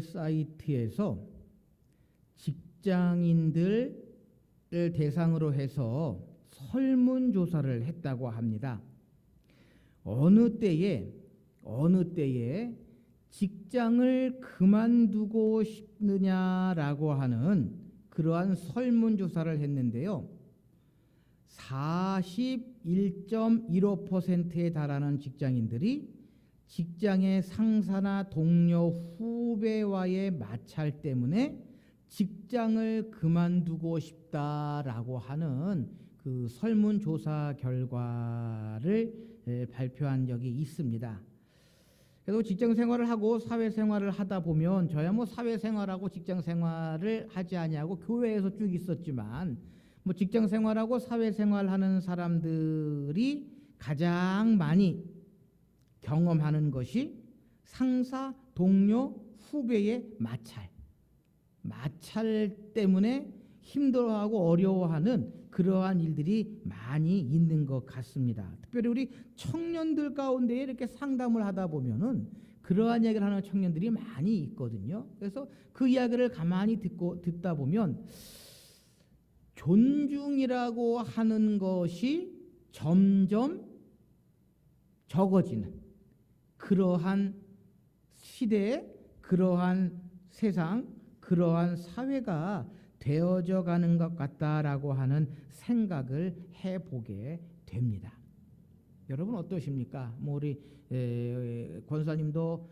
사이트에서 직장인들을 대상으로 해서 설문조사를 했다고 합니다. 어느 때에 직장을 그만두고 싶느냐라고 하는 그러한 설문조사를 했는데요. 41.15%에 달하는 직장인들이 직장의 상사나 동료, 후배와의 마찰 때문에 직장을 그만두고 싶다라고 하는 그 설문조사 결과를 발표한 적이 있습니다. 그래서 직장 생활을 하고 사회 생활을 하다 보면 저야 뭐 사회 생활하고 직장 생활을 하지 아니하고 교회에서 쭉 있었지만 뭐 직장 생활하고 사회 생활하는 사람들이 가장 많이 경험하는 것이 상사, 동료, 후배의 마찰 때문에 힘들어하고 어려워하는 그러한 일들이 많이 있는 것 같습니다. 특별히 우리 청년들 가운데 이렇게 상담을 하다 보면은 그러한 이야기를 하는 청년들이 많이 있거든요. 그래서 그 이야기를 가만히 듣다 보면 존중이라고 하는 것이 점점 적어지는 그러한 시대에 그러한 세상, 그러한 사회가 되어져 가는 것 같다라고 하는 생각을 해보게 됩니다. 여러분 어떠십니까? 뭐 우리 권사님도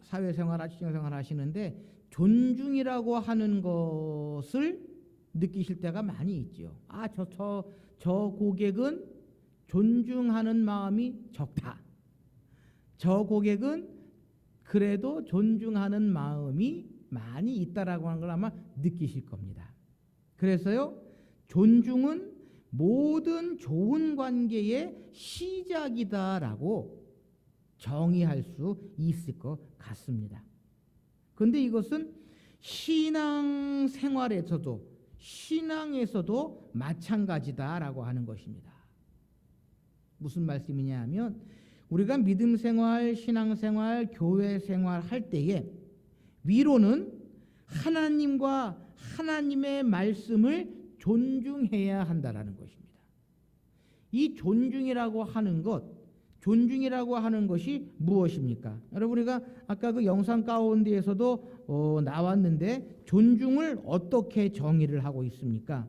사회생활, 직장생활 하시는데 존중이라고 하는 것을 느끼실 때가 많이 있죠. 저 고객은 존중하는 마음이 적다. 저 고객은 그래도 존중하는 마음이 많이 있다라고 하는 걸 아마 느끼실 겁니다. 그래서요, 존중은 모든 좋은 관계의 시작이다라고 정의할 수 있을 것 같습니다. 그런데 이것은 신앙에서도 마찬가지다라고 하는 것입니다. 무슨 말씀이냐 하면 우리가 믿음 생활, 신앙 생활, 교회 생활 할 때에 위로는 하나님과 하나님의 말씀을 존중해야 한다라는 것입니다. 이 존중이라고 하는 것이 무엇입니까? 여러분 우리가 아까 그 영상 가운데에서도 나왔는데 존중을 어떻게 정의를 하고 있습니까?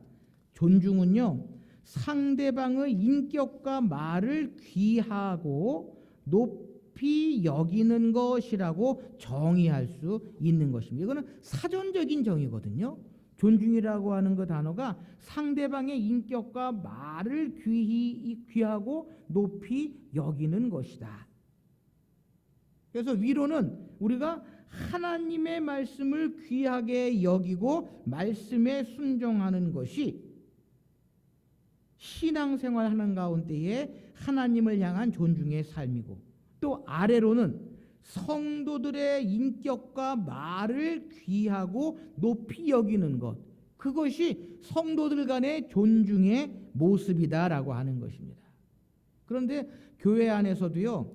존중은요, 상대방의 인격과 말을 귀하고 높이 여기는 것이라고 정의할 수 있는 것입니다. 이거는 사전적인 정의거든요. 존중이라고 하는 그 단어가 상대방의 인격과 말을 귀하고 높이 여기는 것이다. 그래서 위로는 우리가 하나님의 말씀을 귀하게 여기고 말씀에 순종하는 것이 신앙생활하는 가운데에 하나님을 향한 존중의 삶이고, 또 아래로는 성도들의 인격과 말을 귀하고 높이 여기는 것, 그것이 성도들 간의 존중의 모습이다라고 하는 것입니다. 그런데 교회 안에서도요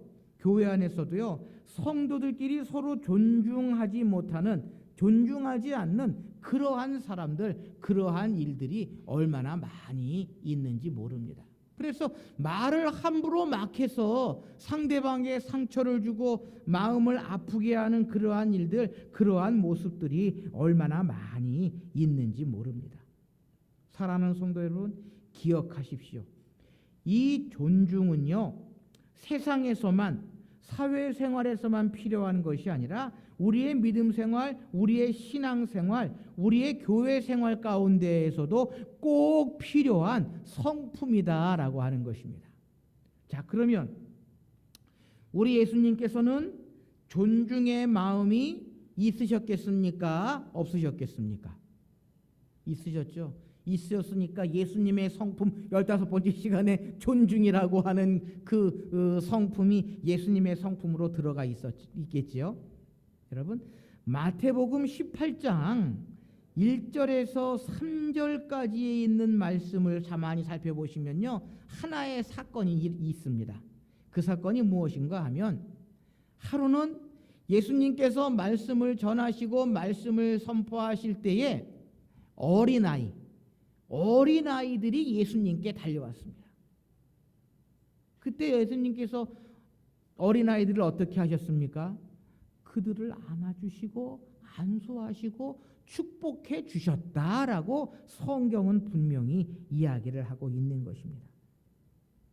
성도들끼리 서로 존중하지 않는 그러한 사람들, 그러한 일들이 얼마나 많이 있는지 모릅니다. 그래서 말을 함부로 막 해서 상대방에게 상처를 주고 마음을 아프게 하는 그러한 일들, 그러한 모습들이 얼마나 많이 있는지 모릅니다. 사랑하는 성도 여러분, 기억하십시오. 이 존중은요, 세상에서만, 사회생활에서만 필요한 것이 아니라 우리의 믿음 생활, 우리의 신앙 생활, 우리의 교회 생활 가운데에서도 꼭 필요한 성품이다라고 하는 것입니다. 자, 그러면 우리 예수님께서는 존중의 마음이 있으셨겠습니까? 없으셨겠습니까? 있으셨죠. 있으셨으니까 예수님의 성품 15번째 시간에 존중이라고 하는 그 성품이 예수님의 성품으로 들어가 있겠지요. 여러분, 마태복음 18장 1절에서 3절까지에 있는 말씀을 가만히 살펴보시면요, 하나의 사건이 있습니다. 그 사건이 무엇인가 하면, 하루는 예수님께서 말씀을 전하시고 말씀을 선포하실 때에 어린아이들이 예수님께 달려왔습니다. 그때 예수님께서 어린아이들을 어떻게 하셨습니까? 그들을 안아주시고 안수하시고 축복해 주셨다라고 성경은 분명히 이야기를 하고 있는 것입니다.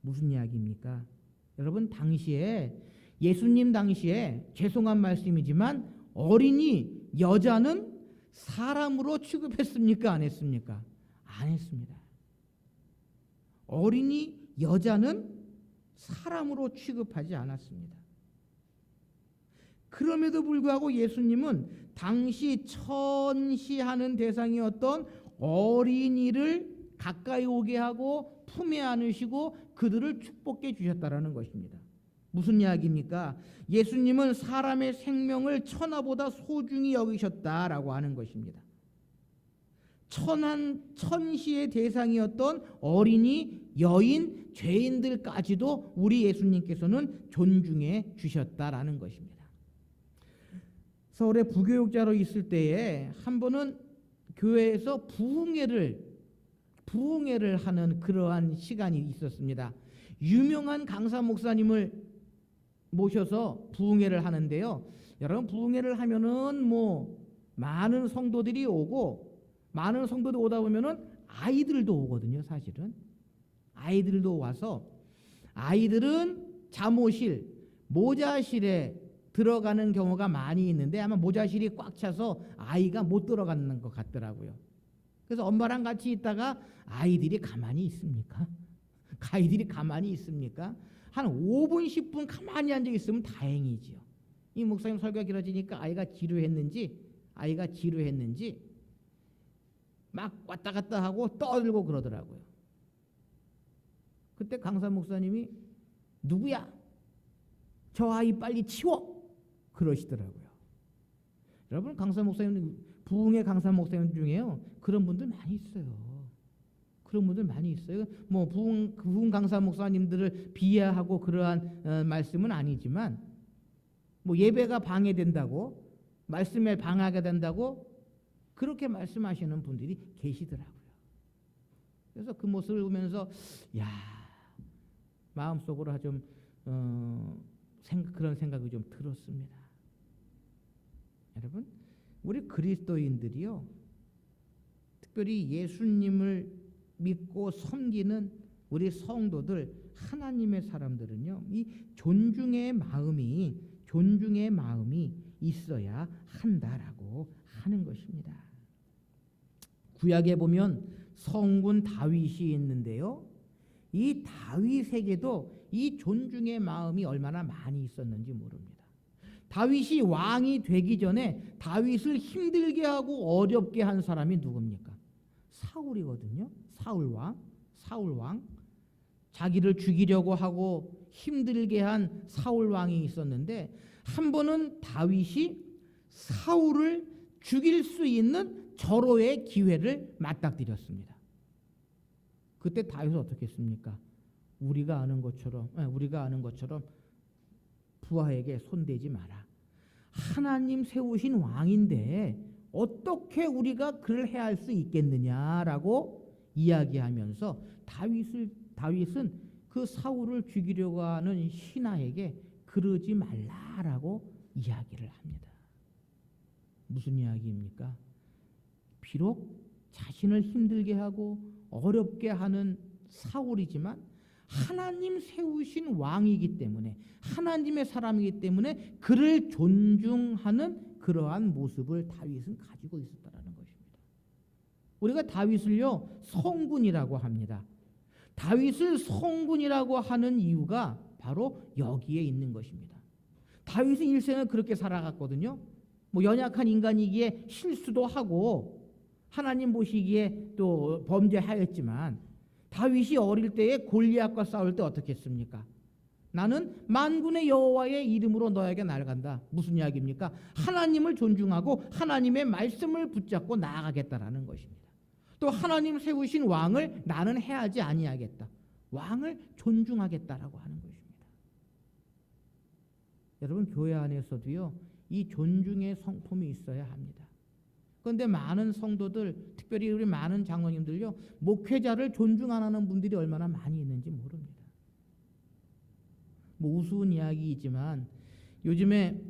무슨 이야기입니까? 여러분, 예수님 당시에 죄송한 말씀이지만 어린이 여자는 사람으로 취급했습니까? 안 했습니까? 안 했습니다. 어린이 여자는 사람으로 취급하지 않았습니다. 그럼에도 불구하고 예수님은 당시 천시하는 대상이었던 어린이를 가까이 오게 하고 품에 안으시고 그들을 축복해 주셨다라는 것입니다. 무슨 이야기입니까? 예수님은 사람의 생명을 천하보다 소중히 여기셨다라고 하는 것입니다. 천시의 대상이었던 어린이, 여인, 죄인들까지도 우리 예수님께서는 존중해 주셨다라는 것입니다. 서울에 부교육자로 있을 때에 한 번은 교회에서 부흥회를 하는 그러한 시간이 있었습니다. 유명한 강사 목사님을 모셔서 부흥회를 하는데요. 여러분, 부흥회를 하면은 많은 성도들이 오고, 많은 성도들이 오다 보면은 아이들도 오거든요. 사실은 아이들도 와서 아이들은 잠옷실, 모자실에 들어가는 경우가 많이 있는데 아마 모자실이 꽉 차서 아이가 못 들어가는 것 같더라고요. 그래서 엄마랑 같이 있다가 아이들이 가만히 있습니까? 아이들이 가만히 있습니까? 한 5분 10분 가만히 앉아 있으면 다행이지요. 이 목사님 설교가 길어지니까 아이가 지루했는지 막 왔다 갔다 하고 떠들고 그러더라고요. 그때 강사 목사님이 누구야? 저 아이 빨리 치워! 그러시더라고요. 여러분, 강사 목사님, 부흥회 강사 목사님 중에요, 그런 분들 많이 있어요. 부흥 강사 목사님들을 비하하고 그러한 말씀은 아니지만, 예배가 방해된다고, 말씀에 방해하게 된다고 그렇게 말씀하시는 분들이 계시더라고요. 그래서 그 모습을 보면서 마음속으로 좀 그런 생각이 좀 들었습니다. 여러분, 우리 그리스도인들이요, 특별히 예수님을 믿고 섬기는 우리 성도들, 하나님의 사람들은요, 이 존중의 마음이 있어야 한다라고 하는 것입니다. 구약에 보면 성군 다윗이 있는데요, 이 다윗에게도 이 존중의 마음이 얼마나 많이 있었는지 모릅니다. 다윗이 왕이 되기 전에 다윗을 힘들게 하고 어렵게 한 사람이 누굽니까? 사울이거든요. 사울왕. 자기를 죽이려고 하고 힘들게 한 사울왕이 있었는데, 한 번은 다윗이 사울을 죽일 수 있는 절호의 기회를 맞닥뜨렸습니다. 그때 다윗은 어떻게 했습니까? 우리가 아는 것처럼 부하에게 손대지 마라. 하나님 세우신 왕인데 어떻게 우리가 그를 해할 수 있겠느냐라고 이야기하면서 다윗은 그 사울을 죽이려고 하는 신하에게 그러지 말라라고 이야기를 합니다. 무슨 이야기입니까? 비록 자신을 힘들게 하고 어렵게 하는 사울이지만 하나님 세우신 왕이기 때문에, 하나님의 사람이기 때문에 그를 존중하는 그러한 모습을 다윗은 가지고 있었다라는 것입니다. 우리가 다윗을요, 성군이라고 합니다. 다윗을 성군이라고 하는 이유가 바로 여기에 있는 것입니다. 다윗은 일생을 그렇게 살아갔거든요. 연약한 인간이기에 실수도 하고 하나님 보시기에 또 범죄하였지만, 다윗이 어릴 때에 골리앗과 싸울 때 어떻게 했습니까? 나는 만군의 여호와의 이름으로 너에게 나아간다. 무슨 이야기입니까? 하나님을 존중하고 하나님의 말씀을 붙잡고 나아가겠다라는 것입니다. 또 하나님 세우신 왕을 나는 해하지 아니하겠다. 왕을 존중하겠다라고 하는 것입니다. 여러분, 교회 안에서도요, 이 존중의 성품이 있어야 합니다. 그런데 많은 성도들, 특별히 우리 많은 장로님들요, 목회자를 존중 안 하는 분들이 얼마나 많이 있는지 모릅니다. 뭐 우스운 이야기이지만 요즘에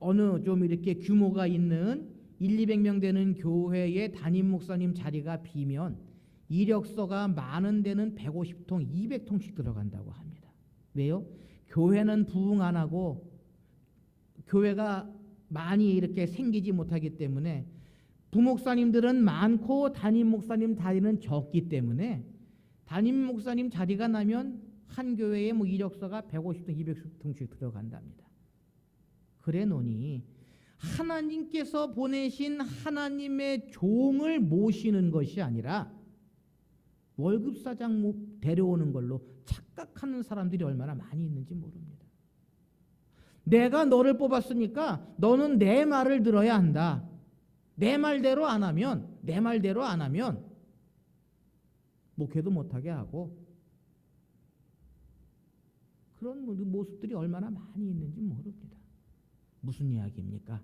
어느 좀 이렇게 규모가 있는 1,200명 되는 교회의 담임 목사님 자리가 비면 이력서가 많은 데는 150통, 200통씩 들어간다고 합니다. 왜요? 교회는 부흥 안 하고 교회가 많이 이렇게 생기지 못하기 때문에 부목사님들은 많고 담임 목사님 자리는 적기 때문에 담임 목사님 자리가 나면 한 교회에 뭐 이력서가 150통, 200통씩 들어간답니다. 그래 놓니 하나님께서 보내신 하나님의 종을 모시는 것이 아니라 월급사장 데려오는 걸로 착각하는 사람들이 얼마나 많이 있는지 모릅니다. 내가 너를 뽑았으니까 너는 내 말을 들어야 한다. 내 말대로 안 하면 목회도 못하게 하고, 그런 모습들이 얼마나 많이 있는지 모릅니다. 무슨 이야기입니까?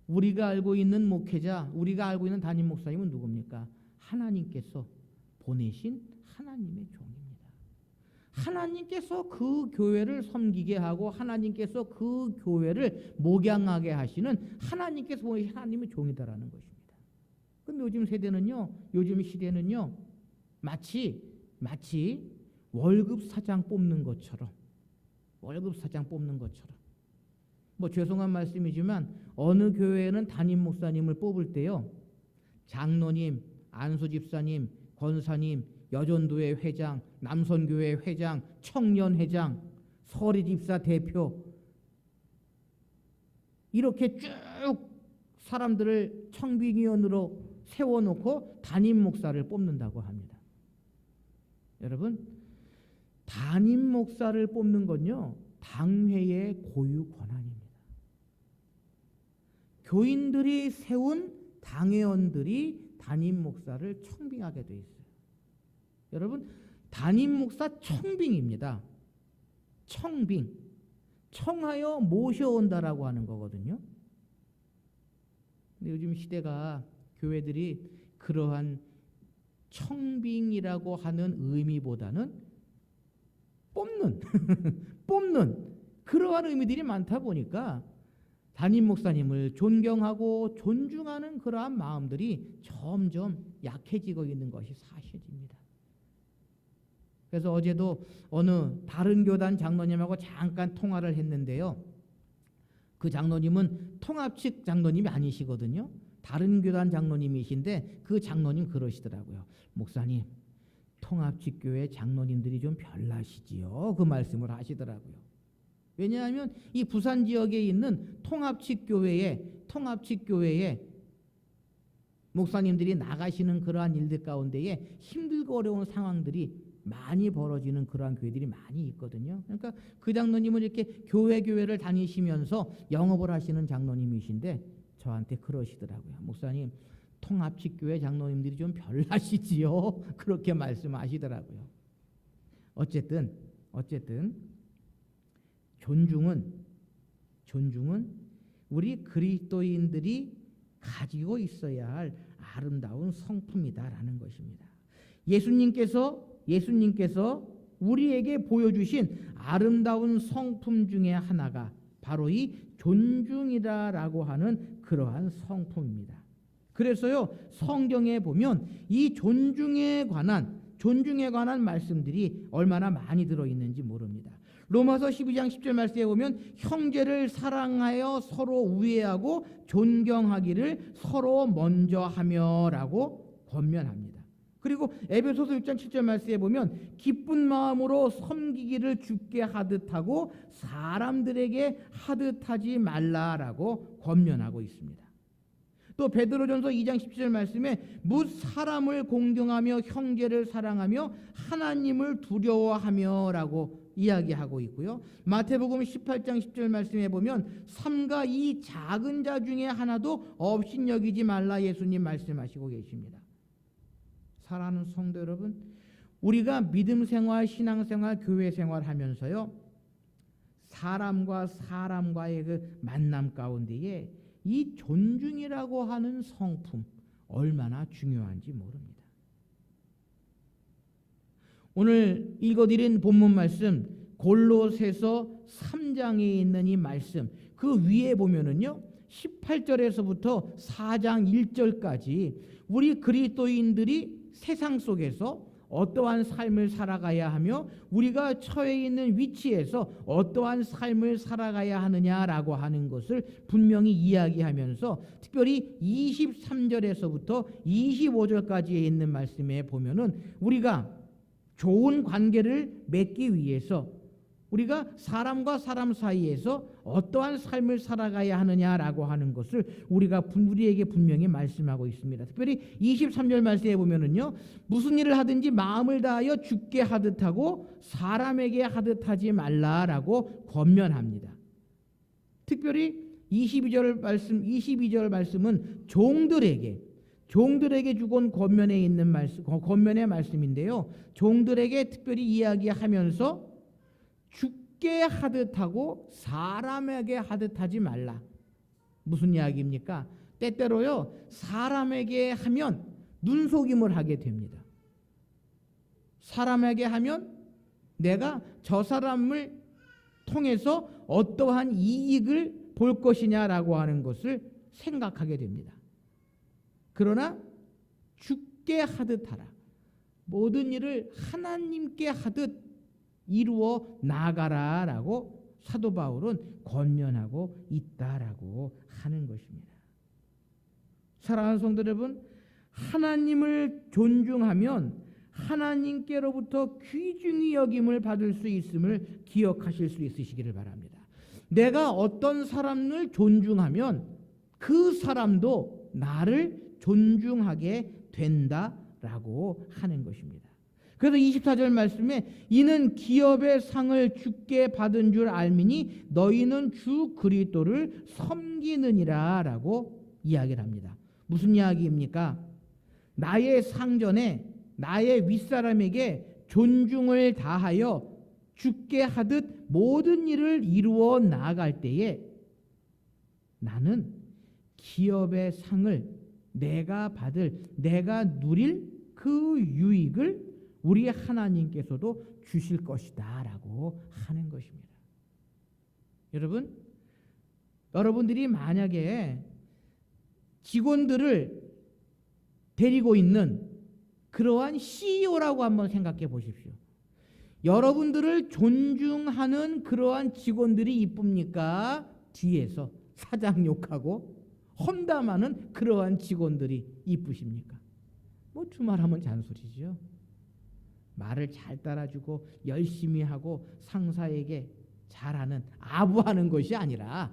우리가 알고 있는 목회자, 우리가 알고 있는 담임 목사님은 누굽니까? 하나님께서 보내신 하나님의 종입니다. 하나님께서 그 교회를 섬기게 하고 하나님께서 그 교회를 목양하게 하시는 하나님께서 보내신 하나님의 종이다라는 것입니다. 그런데 요즘 시대는요, 마치 월급 사장 뽑는 것처럼, 뭐 죄송한 말씀이지만 어느 교회에는 담임 목사님을 뽑을 때요, 장로님, 안수집사님, 권사님, 여전도회 회장, 남선교회 회장, 청년회장, 서리집사 대표, 이렇게 쭉 사람들을 청빙위원으로 세워놓고 담임 목사를 뽑는다고 합니다. 여러분, 담임 목사를 뽑는 건요, 당회의 고유 권한입니다. 교인들이 세운 당회원들이 담임 목사를 청빙하게 돼 있어요. 여러분, 담임 목사 청빙입니다. 청하여 모셔온다라고 하는 거거든요. 근데 요즘 시대가 교회들이 그러한 청빙이라고 하는 의미보다는 뽑는 그러한 의미들이 많다 보니까 담임 목사님을 존경하고 존중하는 그러한 마음들이 점점 약해지고 있는 것이 사실입니다. 그래서 어제도 어느 다른 교단 장로님하고 잠깐 통화를 했는데요, 그 장로님은 통합 측 장로님이 아니시거든요. 다른 교단 장로님이신데 그 장로님 그러시더라고요. 목사님, 통합 측 교회 장로님들이 좀 별나시지요. 그 말씀을 하시더라고요. 왜냐하면 이 부산 지역에 있는 통합 측 교회에 목사님들이 나가시는 그러한 일들 가운데에 힘들고 어려운 상황들이 많이 벌어지는 그러한 교회들이 많이 있거든요. 그러니까 그 장로님은 이렇게 교회를 다니시면서 영업을 하시는 장로님이신데 저한테 그러시더라고요. 목사님, 통합측교회 장로님들이 좀 별나시지요. 그렇게 말씀하시더라고요. 어쨌든 존중은 우리 그리스도인들이 가지고 있어야 할 아름다운 성품이다라는 것입니다. 예수님께서 우리에게 보여주신 아름다운 성품 중에 하나가 바로 이 존중이라고 하는 그러한 성품입니다. 그래서요, 성경에 보면 이 존중에 관한 말씀들이 얼마나 많이 들어있는지 모릅니다. 로마서 12장 10절 말씀에 보면 형제를 사랑하여 서로 우애하고 존경하기를 서로 먼저 하며라고 권면합니다. 그리고 에베소서 6장 7절 말씀에 보면 기쁜 마음으로 섬기기를 주께 하듯하고 사람들에게 하듯하지 말라라고 권면하고 있습니다. 또 베드로전서 2장 17절 말씀에 뭇 사람을 공경하며 형제를 사랑하며 하나님을 두려워하며라고 이야기하고 있고요. 마태복음 18장 10절 말씀에 보면 삼가 이 작은 자 중에 하나도 업신여기지 말라 예수님 말씀하시고 계십니다. 사랑하는 성도 여러분, 우리가 믿음 생활, 신앙 생활, 교회 생활 하면서요, 사람과 사람과의 그 만남 가운데에 이 존중이라고 하는 성품 얼마나 중요한지 모릅니다. 오늘 읽어드린 본문 말씀 골로새서 3장에 있는 이 말씀 그 위에 보면은요 18절에서부터 4장 1절까지 우리 그리스도인들이 세상 속에서 어떠한 삶을 살아가야 하며 우리가 처해 있는 위치에서 어떠한 삶을 살아가야 하느냐라고 하는 것을 분명히 이야기하면서 특별히 23절에서부터 25절까지에 있는 말씀에 보면은 우리가 좋은 관계를 맺기 위해서 우리가 사람과 사람 사이에서 어떠한 삶을 살아가야 하느냐라고 하는 것을 우리에게 분명히 말씀하고 있습니다. 특별히 23절 말씀에 보면은요, 무슨 일을 하든지 마음을 다하여 주께 하듯 하고 사람에게 하듯 하지 말라라고 권면합니다. 특별히 22절 말씀은 종들에게 주건 권면에 있는 말씀, 권면의 말씀인데요. 종들에게 특별히 이야기하면서 주께 하듯 하고 사람에게 하듯 하지 말라. 무슨 이야기입니까? 때때로요 사람에게 하면 눈속임을 하게 됩니다. 사람에게 하면 내가 저 사람을 통해서 어떠한 이익을 볼 것이냐라고 하는 것을 생각하게 됩니다. 그러나 주께 하듯 하라. 모든 일을 하나님께 하듯 이루어 나가라라고 사도 바울은 권면하고 있다라고 하는 것입니다. 사랑하는 성도 여러분, 하나님을 존중하면 하나님께로부터 귀중히 여김을 받을 수 있음을 기억하실 수 있으시기를 바랍니다. 내가 어떤 사람을 존중하면 그 사람도 나를 존중하게 된다라고 하는 것입니다. 그래서 24절 말씀에 이는 기업의 상을 주께 받은 줄 알미니 너희는 주 그리스도를 섬기느니라 라고 이야기를 합니다. 무슨 이야기입니까? 나의 상전에 나의 윗사람에게 존중을 다하여 주께 하듯 모든 일을 이루어 나아갈 때에 나는 기업의 상을 내가 누릴 그 유익을 우리 하나님께서도 주실 것이다 라고 하는 것입니다. 여러분들이 만약에 직원들을 데리고 있는 그러한 CEO라고 한번 생각해 보십시오. 여러분들을 존중하는 그러한 직원들이 이쁩니까? 뒤에서 사장 욕하고 험담하는 그러한 직원들이 이쁘십니까? 뭐 주말하면 잔소리죠. 말을 잘 따라주고 열심히 하고 상사에게 잘하는 아부하는 것이 아니라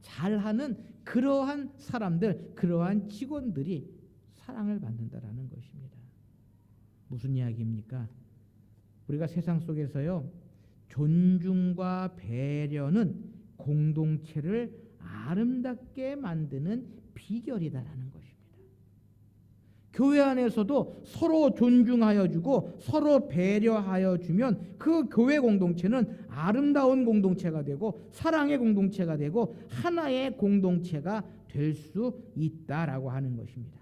잘하는 그러한 사람들, 그러한 직원들이 사랑을 받는다라는 것입니다. 무슨 이야기입니까? 우리가 세상 속에서요 존중과 배려는 공동체를 아름답게 만드는 비결이다라는 것입니다. 교회 안에서도 서로 존중하여 주고 서로 배려하여 주면 그 교회 공동체는 아름다운 공동체가 되고 사랑의 공동체가 되고 하나의 공동체가 될 수 있다라고 하는 것입니다.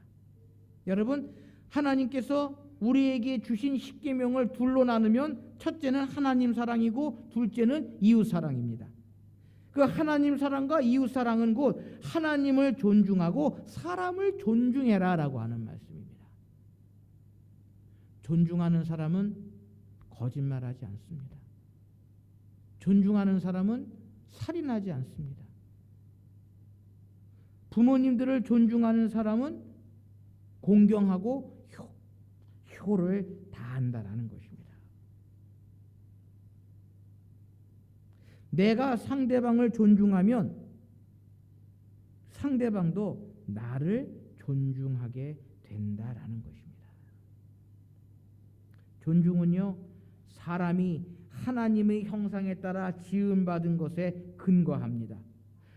여러분, 하나님께서 우리에게 주신 십계명을 둘로 나누면 첫째는 하나님 사랑이고 둘째는 이웃 사랑입니다. 그 하나님 사랑과 이웃 사랑은 곧 하나님을 존중하고 사람을 존중해라라고 하는 말씀입니다. 존중하는 사람은 거짓말하지 않습니다. 존중하는 사람은 살인하지 않습니다. 부모님들을 존중하는 사람은 공경하고 효를 다한다라는 것입니다. 내가 상대방을 존중하면 상대방도 나를 존중하게 된다라는 것입니다. 존중은요, 사람이 하나님의 형상에 따라 지음받은 것에 근거합니다.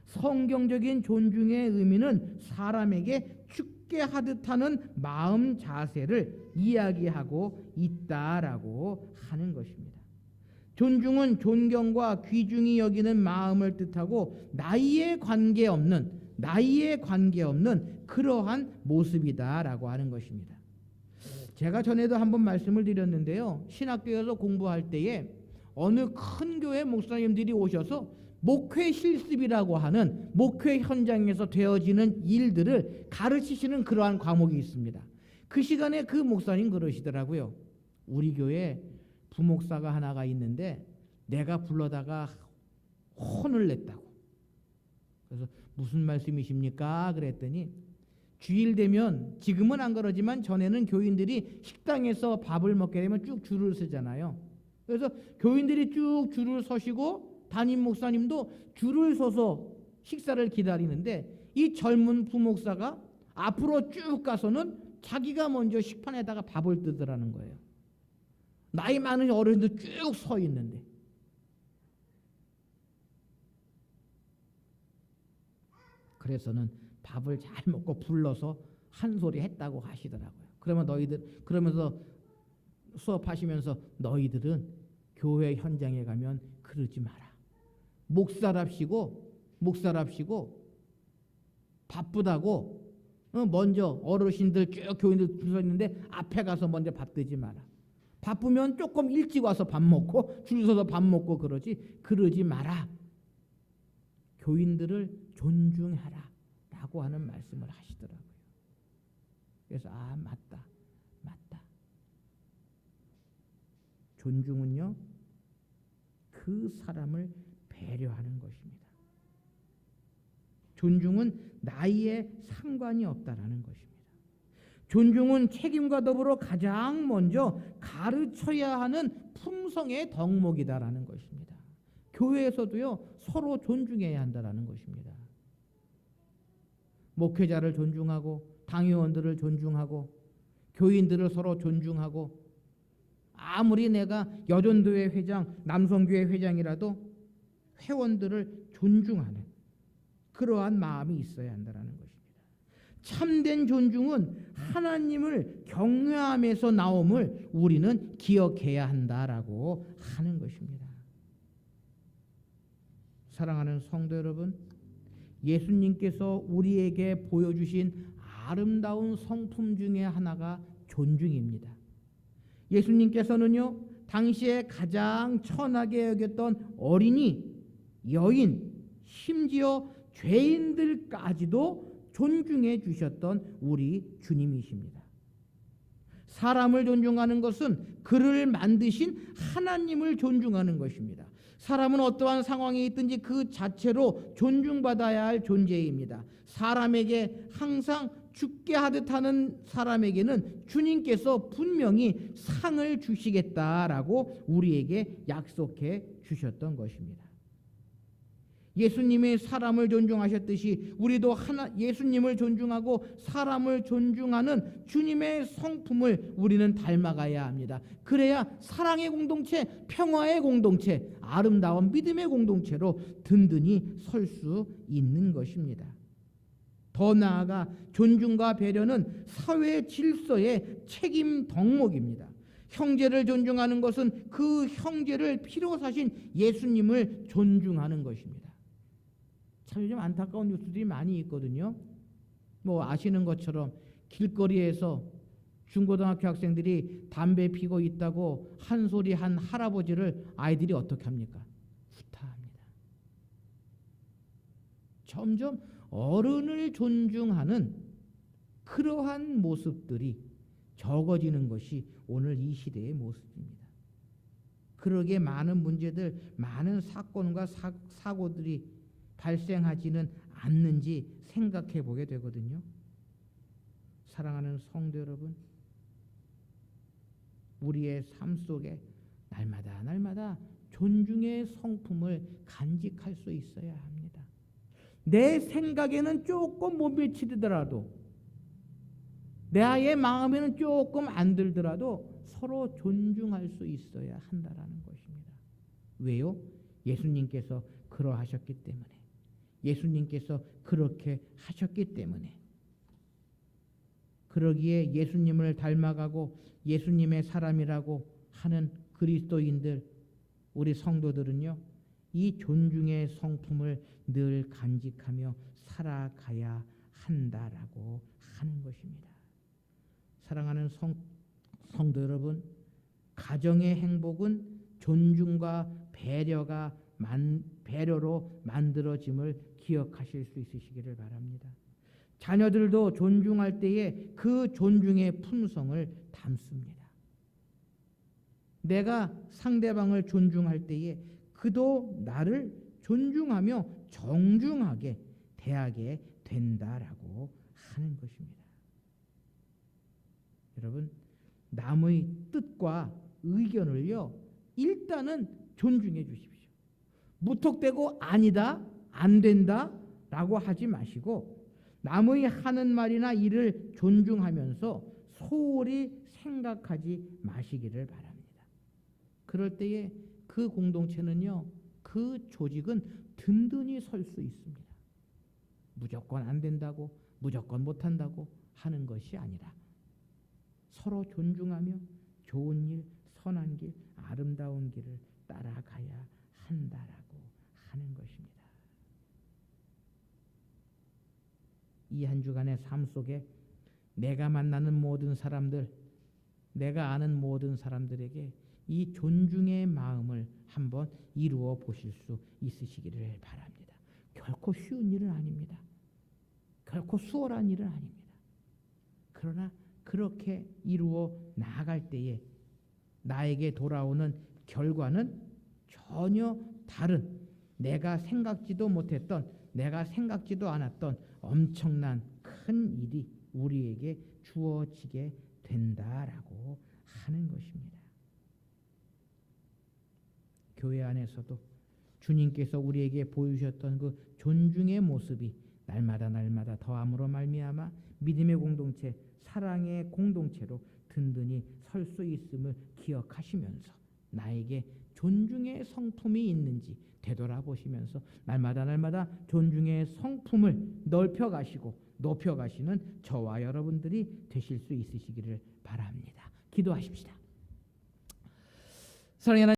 성경적인 존중의 의미는 사람에게 죽게 하듯 하는 마음 자세를 이야기하고 있다라고 하는 것입니다. 존중은 존경과 귀중히 여기는 마음을 뜻하고 나이에 관계없는 그러한 모습이다라고 하는 것입니다. 제가 전에도 한번 말씀을 드렸는데요. 신학교에서 공부할 때에 어느 큰 교회 목사님들이 오셔서 목회 실습이라고 하는 목회 현장에서 되어지는 일들을 가르치시는 그러한 과목이 있습니다. 그 시간에 그 목사님 그러시더라고요. 우리 교회 부목사가 하나가 있는데 내가 불러다가 혼을 냈다고. 그래서 무슨 말씀이십니까? 그랬더니 주일 되면, 지금은 안 그러지만 전에는 교인들이 식당에서 밥을 먹게 되면 쭉 줄을 서잖아요. 그래서 교인들이 쭉 줄을 서시고 담임 목사님도 줄을 서서 식사를 기다리는데 이 젊은 부목사가 앞으로 쭉 가서는 자기가 먼저 식판에다가 밥을 뜨더라는 거예요. 나이 많은 어른들 쭉 서 있는데. 그래서는 밥을 잘 먹고 불러서 한 소리 했다고 하시더라고요. 그러면서 수업하시면서 너희들은 교회 현장에 가면 그러지 마라. 목사랍시고 바쁘다고 먼저 어르신들 쭉 교인들 줄 서 있는데 앞에 가서 먼저 밥 드지 마라. 바쁘면 조금 일찍 와서 밥 먹고 줄 서서 밥 먹고 그러지 마라. 교인들을 존중하라 라고 하는 말씀을 하시더라고요. 그래서 맞다. 존중은요, 그 사람을 배려하는 것입니다. 존중은 나이에 상관이 없다라는 것입니다. 존중은 책임과 더불어 가장 먼저 가르쳐야 하는 품성의 덕목이다라는 것입니다. 교회에서도요, 서로 존중해야 한다라는 것입니다. 목회자를 존중하고 당회원들을 존중하고 교인들을 서로 존중하고, 아무리 내가 여전도회 회장, 남성교회 회장이라도 회원들을 존중하는 그러한 마음이 있어야 한다는 것입니다. 참된 존중은 하나님을 경외함에서 나옴을 우리는 기억해야 한다라고 하는 것입니다. 사랑하는 성도 여러분, 예수님께서 우리에게 보여주신 아름다운 성품 중에 하나가 존중입니다. 예수님께서는요, 당시에 가장 천하게 여겼던 어린이, 여인, 심지어 죄인들까지도 존중해 주셨던 우리 주님이십니다. 사람을 존중하는 것은 그를 만드신 하나님을 존중하는 것입니다. 사람은 어떠한 상황에 있든지 그 자체로 존중받아야 할 존재입니다. 사람에게 항상 죽게 하듯 하는 사람에게는 주님께서 분명히 상을 주시겠다라고 우리에게 약속해 주셨던 것입니다. 예수님이 사람을 존중하셨듯이 우리도 예수님을 존중하고 사람을 존중하는 주님의 성품을 우리는 닮아가야 합니다. 그래야 사랑의 공동체, 평화의 공동체, 아름다운 믿음의 공동체로 든든히 설 수 있는 것입니다. 더 나아가 존중과 배려는 사회 질서의 책임 덕목입니다. 형제를 존중하는 것은 그 형제를 피로 사신 예수님을 존중하는 것입니다. 참 요즘 안타까운 뉴스들이 많이 있거든요. 뭐 아시는 것처럼 길거리에서 중고등학교 학생들이 담배 피고 있다고 한 소리 한 할아버지를 아이들이 어떻게 합니까? 후타합니다. 점점 어른을 존중하는 그러한 모습들이 적어지는 것이 오늘 이 시대의 모습입니다. 그러기에 많은 문제들, 많은 사건과 사고들이 발생하지는 않는지 생각해 보게 되거든요. 사랑하는 성도 여러분, 우리의 삶 속에 날마다 존중의 성품을 간직할 수 있어야 합니다. 내 생각에는 조금 못 미치더라도, 내 마음에는 조금 안 들더라도 서로 존중할 수 있어야 한다라는 것입니다. 왜요? 예수님께서 그러하셨기 때문에, 예수님께서 그렇게 하셨기 때문에. 그러기에 예수님을 닮아가고 예수님의 사람이라고 하는 그리스도인들, 우리 성도들은요, 이 존중의 성품을 늘 간직하며 살아가야 한다라고 하는 것입니다. 사랑하는 성도 여러분, 가정의 행복은 존중과 배려로 만들어짐을 기억하실 수 있으시기를 바랍니다. 자녀들도 존중할 때에 그 존중의 품성을 담습니다. 내가 상대방을 존중할 때에 그도 나를 존중하며 정중하게 대하게 된다라고 하는 것입니다. 여러분, 남의 뜻과 의견을요, 일단은 존중해 주십시오. 무턱대고 아니다, 안 된다 라고 하지 마시고 남의 하는 말이나 일을 존중하면서 소홀히 생각하지 마시기를 바랍니다. 그럴 때에 그 공동체는요, 그 조직은 든든히 설 수 있습니다. 무조건 안 된다고, 무조건 못한다고 하는 것이 아니라 서로 존중하며 좋은 일, 선한 길, 아름다운 길을 따라가야 한다라고 하는 것입니다. 이 한 주간의 삶 속에 내가 만나는 모든 사람들, 내가 아는 모든 사람들에게 이 존중의 마음을 한번 이루어 보실 수 있으시기를 바랍니다. 결코 쉬운 일은 아닙니다. 결코 수월한 일은 아닙니다. 그러나 그렇게 이루어 나아갈 때에 나에게 돌아오는 결과는 전혀 다른, 내가 생각지도 못했던, 내가 생각지도 않았던 엄청난 큰 일이 우리에게 주어지게 된다라고 하는 것입니다. 교회 안에서도 주님께서 우리에게 보여주셨던 그 존중의 모습이 날마다 더함으로 말미암아 믿음의 공동체, 사랑의 공동체로 든든히 설 수 있음을 기억하시면서 나에게 존중의 성품이 있는지 되돌아보시면서 날마다 존중의 성품을 넓혀가시고 높여가시는 저와 여러분들이 되실 수 있으시기를 바랍니다. 기도하십시다. 사랑하는